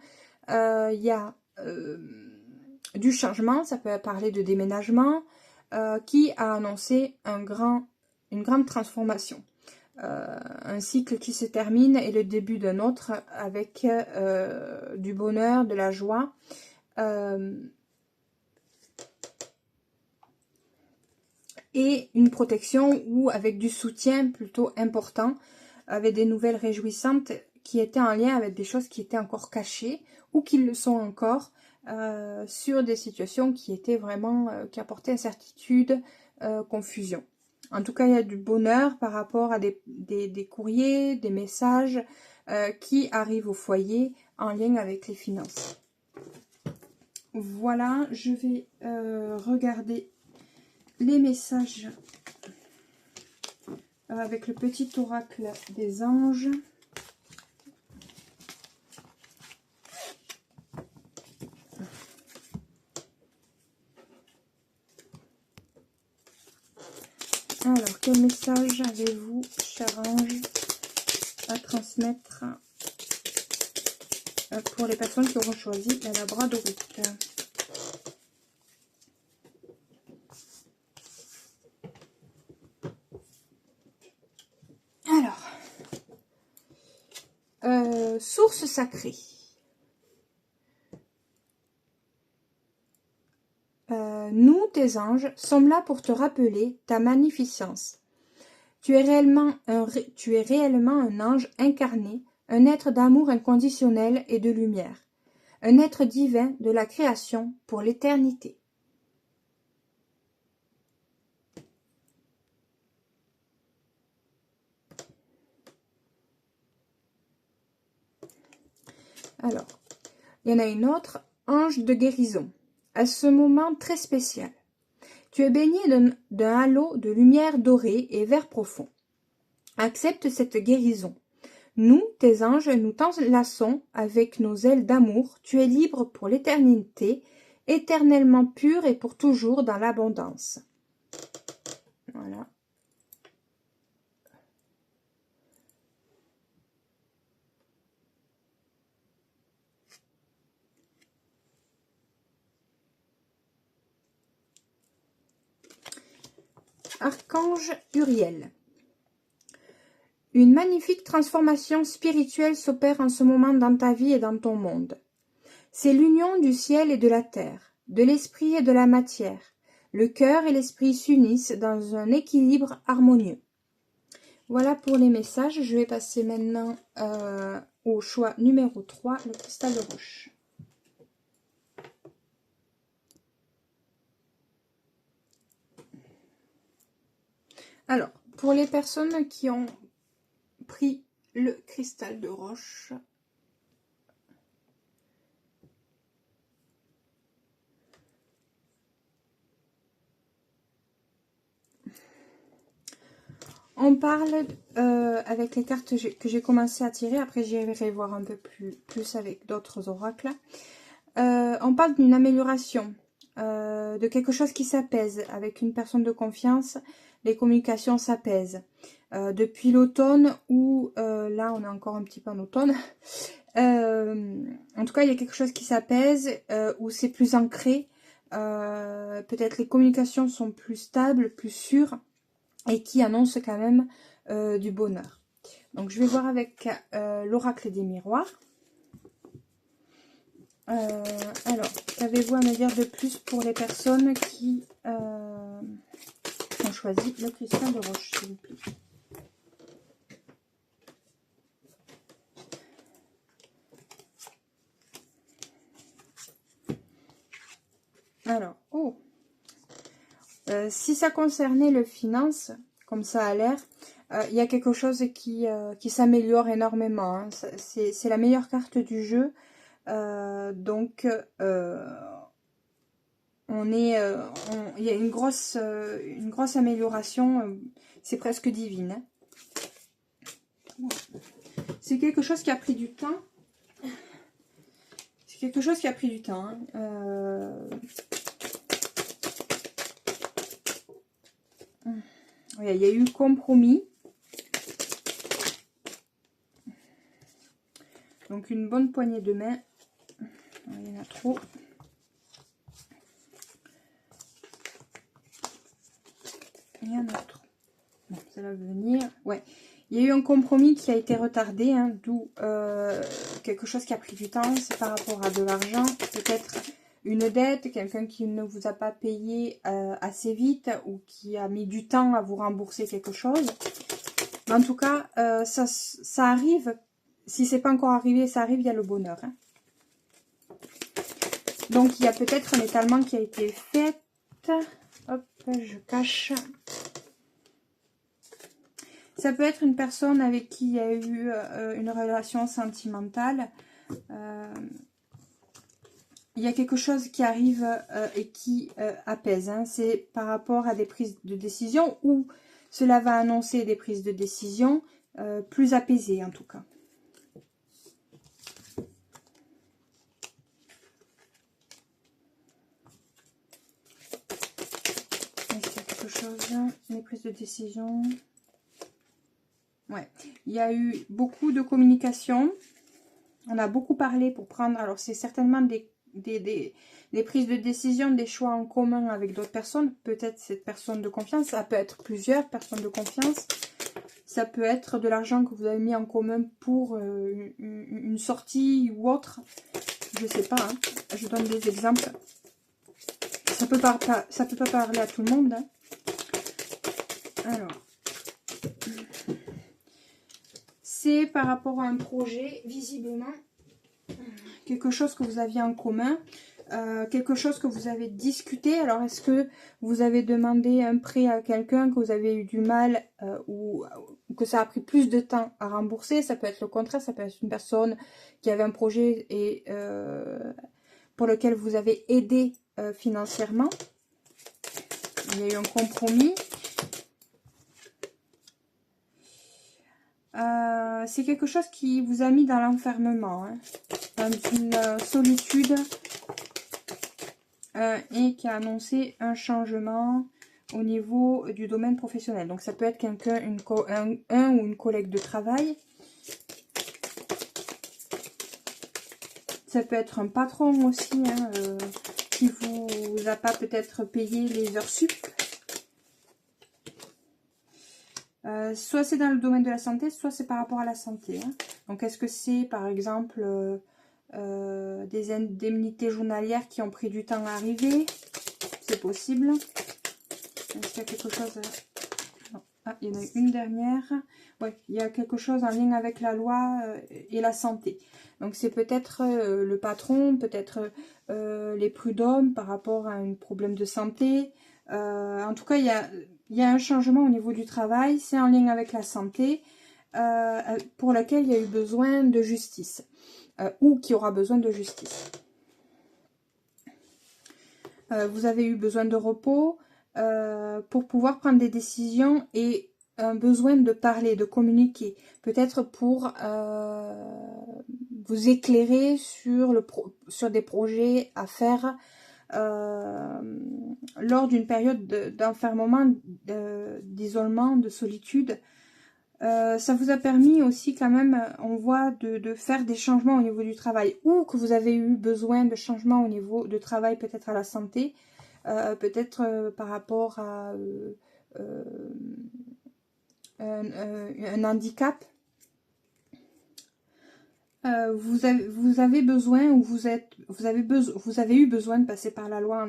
il y a du changement, ça peut parler de déménagement, qui a annoncé une grande transformation. Un cycle qui se termine et le début d'un autre avec du bonheur, de la joie. Et une protection ou avec du soutien plutôt important, avec des nouvelles réjouissantes qui étaient en lien avec des choses qui étaient encore cachées ou qui le sont encore, sur des situations qui étaient vraiment, qui apportaient incertitude, confusion. En tout cas, il y a du bonheur par rapport à des courriers, des messages qui arrivent au foyer en lien avec les finances. Voilà, je vais regarder les messages avec le petit oracle des anges. Alors, quel message avez-vous, cher ange, à transmettre pour les personnes qui auront choisi la labradorite? Alors, source sacrée. Nous, tes anges, sommes là pour te rappeler ta magnificence. Tu es réellement un ange incarné, un être d'amour inconditionnel et de lumière, un être divin de la création pour l'éternité. Alors, il y en a une autre, ange de guérison. À ce moment très spécial, tu es baigné d'un halo de lumière dorée et vert profond. Accepte cette guérison. Nous, tes anges, nous t'enlaçons avec nos ailes d'amour. Tu es libre pour l'éternité, éternellement pur et pour toujours dans l'abondance. Voilà. Archange Uriel. Une magnifique transformation spirituelle s'opère en ce moment dans ta vie et dans ton monde. C'est l'union du ciel et de la terre, de l'esprit et de la matière. Le cœur et l'esprit s'unissent dans un équilibre harmonieux. Voilà pour les messages. Je vais passer maintenant au choix numéro 3, le cristal de roche. Alors, pour les personnes qui ont pris le cristal de roche, on parle avec les cartes que j'ai commencé à tirer, après j'irai voir un peu plus avec d'autres oracles. On parle d'une amélioration, de quelque chose qui s'apaise. Avec une personne de confiance, les communications s'apaisent. Depuis l'automne, ou là on est encore un petit peu en automne, en tout cas il y a quelque chose qui s'apaise, où c'est plus ancré. Peut-être les communications sont plus stables, plus sûres, et qui annonce quand même du bonheur. Donc, je vais voir avec l'oracle des miroirs. Alors, qu'avez-vous à me dire de plus pour les personnes qui ont choisi le cristal de roche, s'il vous plaît? Alors, oh, si ça concernait le finance, comme ça a l'air, il y a quelque chose qui s'améliore énormément. Hein. C'est la meilleure carte du jeu. Donc, il y a une grosse amélioration. C'est presque divine. Hein. C'est quelque chose qui a pris du temps. C'est quelque chose qui a pris du temps. Hein. Il y a eu compromis. Donc une bonne poignée de main. Il y en a trop. Il y en a trop. Bon, ça va venir. Ouais. Il y a eu un compromis qui a été retardé, hein, d'où quelque chose qui a pris du temps. C'est par rapport à de l'argent, peut-être une dette, quelqu'un qui ne vous a pas payé assez vite ou qui a mis du temps à vous rembourser quelque chose. Mais en tout cas, ça arrive. Si c'est pas encore arrivé, ça arrive, il y a le bonheur. Hein. Donc, il y a peut-être un étalement qui a été fait. Hop, je cache. Ça peut être une personne avec qui il y a eu une relation sentimentale. Il y a quelque chose qui arrive et qui apaise. Hein. C'est par rapport à des prises de décision ou cela va annoncer des prises de décision plus apaisées en tout cas. Est-ce qu'il y a quelque chose? Les prises de décision. Ouais, il y a eu beaucoup de communication. On a beaucoup parlé pour prendre... Alors, c'est certainement des prises de décision, des choix en commun avec d'autres personnes. Peut-être cette personne de confiance. Ça peut être plusieurs personnes de confiance. Ça peut être de l'argent que vous avez mis en commun pour une sortie ou autre. Je sais pas. Hein. Je donne des exemples. Ça peut pas parler à tout le monde. Hein. Alors... C'est par rapport à un projet, visiblement, quelque chose que vous aviez en commun, quelque chose que vous avez discuté. Alors, est-ce que vous avez demandé un prêt à quelqu'un, que vous avez eu du mal ou que ça a pris plus de temps à rembourser? Ça peut être le contraire, ça peut être une personne qui avait un projet et pour lequel vous avez aidé financièrement. Il y a eu un compromis. C'est quelque chose qui vous a mis dans l'enfermement, hein, dans une solitude et qui a annoncé un changement au niveau du domaine professionnel. Donc ça peut être quelqu'un, un ou une collègue de travail. Ça peut être un patron aussi, hein, qui vous a pas peut-être payé les heures sup. Soit c'est dans le domaine de la santé, soit c'est par rapport à la santé. Hein. Donc, est-ce que c'est, par exemple, des indemnités journalières qui ont pris du temps à arriver? C'est possible. Est-ce qu'il y a quelque chose... Non. Ah, il y en a une dernière. Oui, il y a quelque chose en lien avec la loi et la santé. Donc, c'est peut-être le patron, peut-être les prud'hommes par rapport à un problème de santé. En tout cas, il y a un changement au niveau du travail. C'est en lien avec la santé pour laquelle il y a eu besoin de justice ou qui aura besoin de justice. Vous avez eu besoin de repos pour pouvoir prendre des décisions et un besoin de parler, de communiquer. Peut-être pour vous éclairer sur des projets à faire lors d'une période d'enfermement, d'isolement, de solitude. Ça vous a permis aussi quand même, on voit, de faire des changements au niveau du travail, ou que vous avez eu besoin de changements au niveau de travail, peut-être à la santé, peut-être par rapport à un handicap. vous avez besoin ou vous avez eu besoin de passer par la loi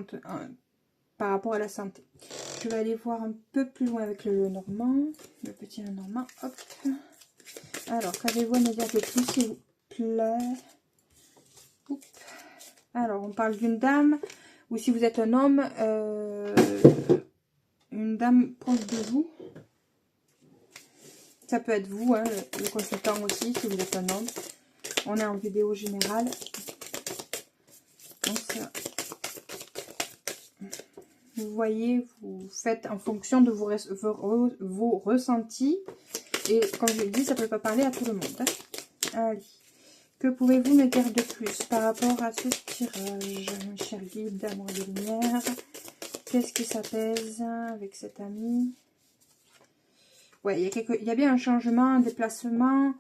par rapport à la santé. Je vais aller voir un peu plus loin avec le Lenormand, le petit Lenormand. Hop. Alors, qu'avez-vous à me dire de plus, s'il vous plaît? Oups. Alors, on parle d'une dame, ou si vous êtes un homme, une dame proche de vous. Ça peut être vous, hein, le consultant aussi, si vous êtes un homme. On est en vidéo générale. Donc, vous voyez, vous faites en fonction de vos ressentis. Et comme je l'ai dit, ça ne peut pas parler à tout le monde. Hein. Allez. Que pouvez-vous me dire de plus par rapport à ce tirage, mon cher guide d'amour et de lumière? Qu'est-ce qui s'apaise avec cet ami? Ouais, il y a bien un changement, un déplacement,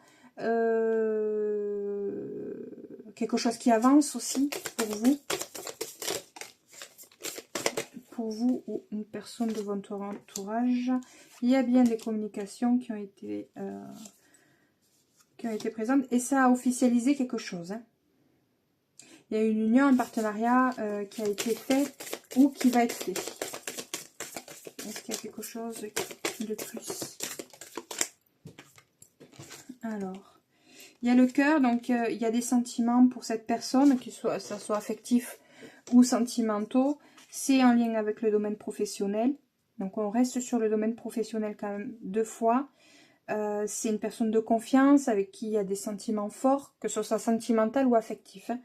quelque chose qui avance aussi pour vous. Pour vous ou une personne de votre entourage. Il y a bien des communications qui ont été présentes et ça a officialisé quelque chose. Hein. Il y a une union, un partenariat qui a été fait ou qui va être fait. Est-ce qu'il y a quelque chose de plus? Alors, il y a le cœur, donc il y a des sentiments pour cette personne, que ça soit affectif ou sentimentaux. C'est en lien avec le domaine professionnel. Donc, on reste sur le domaine professionnel quand même 2 fois. C'est une personne de confiance avec qui il y a des sentiments forts, que ce soit sentimental ou affectif. Hein.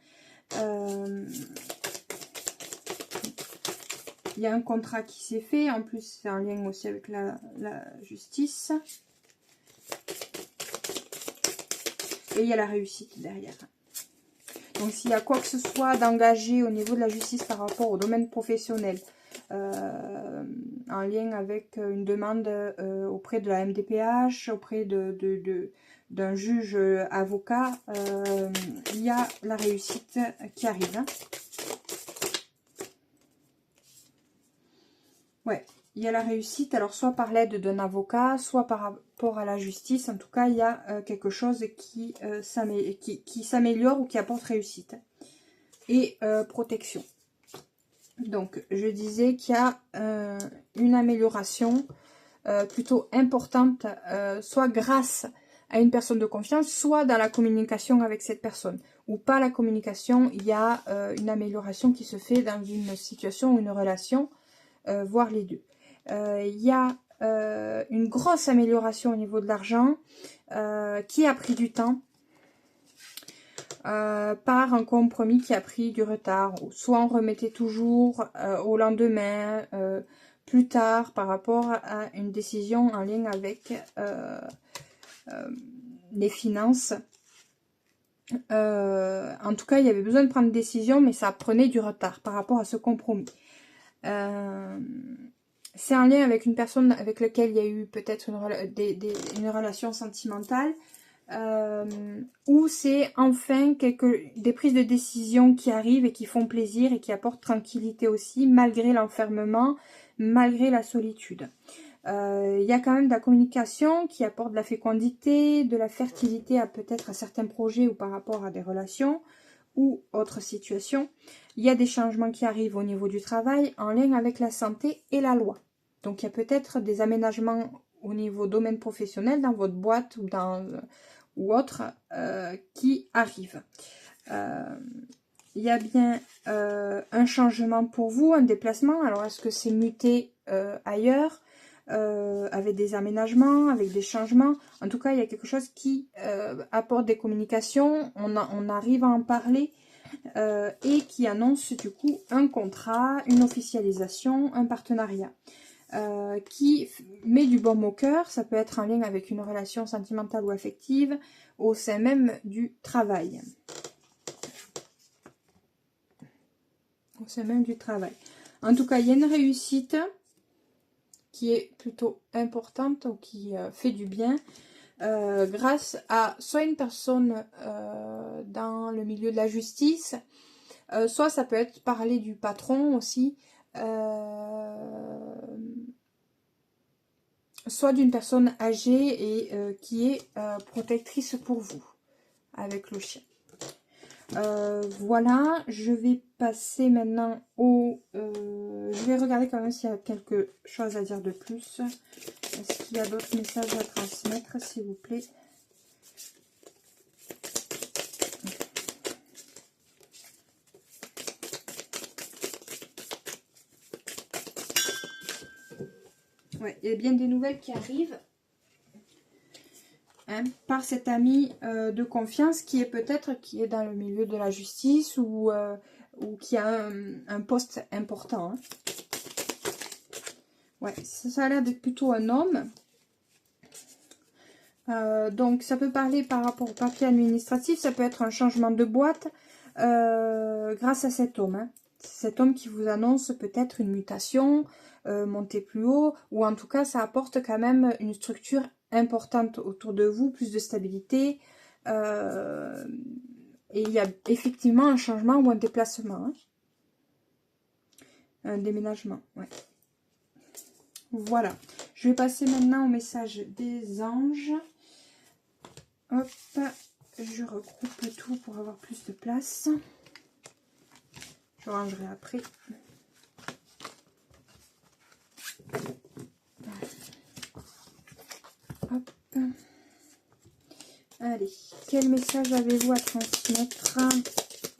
Il y a un contrat qui s'est fait. En plus, c'est en lien aussi avec la justice. Et il y a la réussite derrière. Donc, s'il y a quoi que ce soit d'engagé au niveau de la justice par rapport au domaine professionnel, en lien avec une demande auprès de la MDPH, auprès d'un juge avocat, il y a la réussite qui arrive. Hein. Ouais, il y a la réussite, alors soit par l'aide d'un avocat, soit par rapport à la justice. En tout cas, il y a quelque chose qui s'améliore ou qui apporte réussite et protection. Donc, je disais qu'il y a une amélioration plutôt importante, soit grâce à une personne de confiance, soit dans la communication avec cette personne. Ou pas la communication, il y a une amélioration qui se fait dans une situation ou une relation, voire les deux. Il y a une grosse amélioration au niveau de l'argent qui a pris du temps. Par un compromis qui a pris du retard. Soit on remettait toujours au lendemain, plus tard, par rapport à une décision en lien avec les finances. En tout cas, il y avait besoin de prendre une décision, mais ça prenait du retard par rapport à ce compromis. C'est en lien avec une personne avec laquelle il y a eu peut-être une relation sentimentale. Où c'est enfin des prises de décision qui arrivent et qui font plaisir et qui apportent tranquillité aussi, malgré l'enfermement, malgré la solitude. Il y a quand même de la communication qui apporte de la fécondité, de la fertilité à peut-être à certains projets ou par rapport à des relations ou autres situations. Il y a des changements qui arrivent au niveau du travail en lien avec la santé et la loi. Donc il y a peut-être des aménagements au niveau domaine professionnel dans votre boîte ou autre qui arrivent. Il y a bien un changement pour vous, un déplacement. Alors est-ce que c'est muté ailleurs avec des aménagements, avec des changements? En tout cas, il y a quelque chose qui apporte des communications. On arrive à en parler et qui annonce du coup un contrat, une officialisation, un partenariat. Qui met du baume au cœur. Ça peut être en lien avec une relation sentimentale ou affective au sein même du travail. Au sein même du travail. En tout cas, il y a une réussite qui est plutôt importante ou qui fait du bien grâce à soit une personne dans le milieu de la justice, soit ça peut être parler du patron aussi, soit d'une personne âgée et qui est protectrice pour vous. avec le chien. Voilà, je vais passer maintenant au... je vais regarder quand même s'il y a quelque chose à dire de plus. Est-ce qu'il y a d'autres messages à transmettre, s'il vous plaît? Ouais, il y a bien des nouvelles qui arrivent. Hein, par cet ami de confiance qui est peut-être dans le milieu de la justice ou qui a un poste important. Hein. Ouais, ça a l'air d'être plutôt un homme. Donc ça peut parler par rapport au papier administratif, ça peut être un changement de boîte grâce à cet homme. Hein. Cet homme qui vous annonce peut-être une mutation, monter plus haut, ou en tout cas ça apporte quand même une structure importante autour de vous, plus de stabilité. Et il y a effectivement un changement ou un déplacement. Hein. Un déménagement, ouais. Voilà. Je vais passer maintenant au message des anges. Hop, je regroupe tout pour avoir plus de place. Je rangerai après. Hop. Allez, quel message avez-vous à transmettre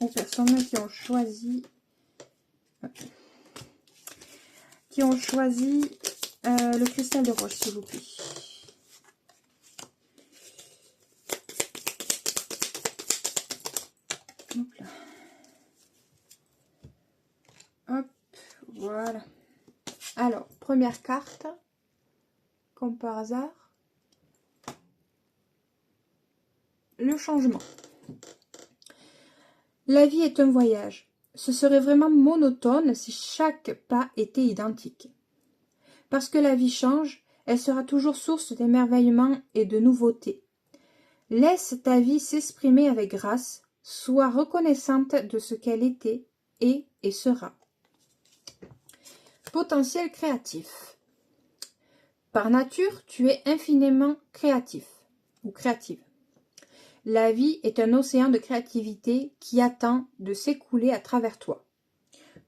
aux personnes qui ont choisi le cristal de roche, s'il vous plaît. Hop là. Hop, voilà. Alors, première carte, comme par hasard. Le changement. La vie est un voyage. Ce serait vraiment monotone si chaque pas était identique. Parce que la vie change, elle sera toujours source d'émerveillement et de nouveautés. Laisse ta vie s'exprimer avec grâce, sois reconnaissante de ce qu'elle était, est et sera. Potentiel créatif. Par nature, tu es infiniment créatif ou créative. La vie est un océan de créativité qui attend de s'écouler à travers toi.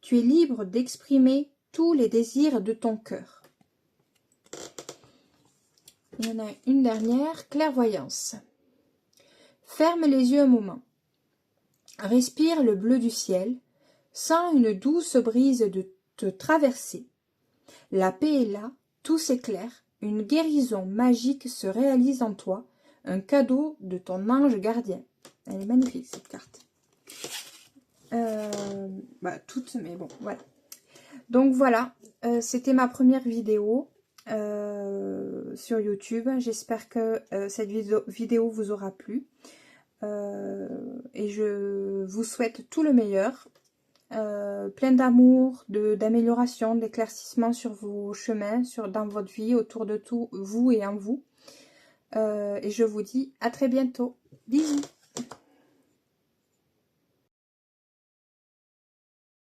Tu es libre d'exprimer tous les désirs de ton cœur. Il y en a une dernière, clairvoyance. Ferme les yeux un moment. Respire le bleu du ciel. Sens une douce brise de te traverser. La paix est là, tout s'éclaire. Une guérison magique se réalise en toi. Un cadeau de ton ange gardien. Elle est magnifique cette carte. Toutes, mais bon, voilà. Donc voilà, c'était ma première vidéo sur YouTube. J'espère que cette vidéo vous aura plu. Et je vous souhaite tout le meilleur. Plein d'amour, d'amélioration, d'éclaircissement sur vos chemins, dans votre vie, autour de tout, vous et en vous. Et je vous dis à très bientôt. Bisous.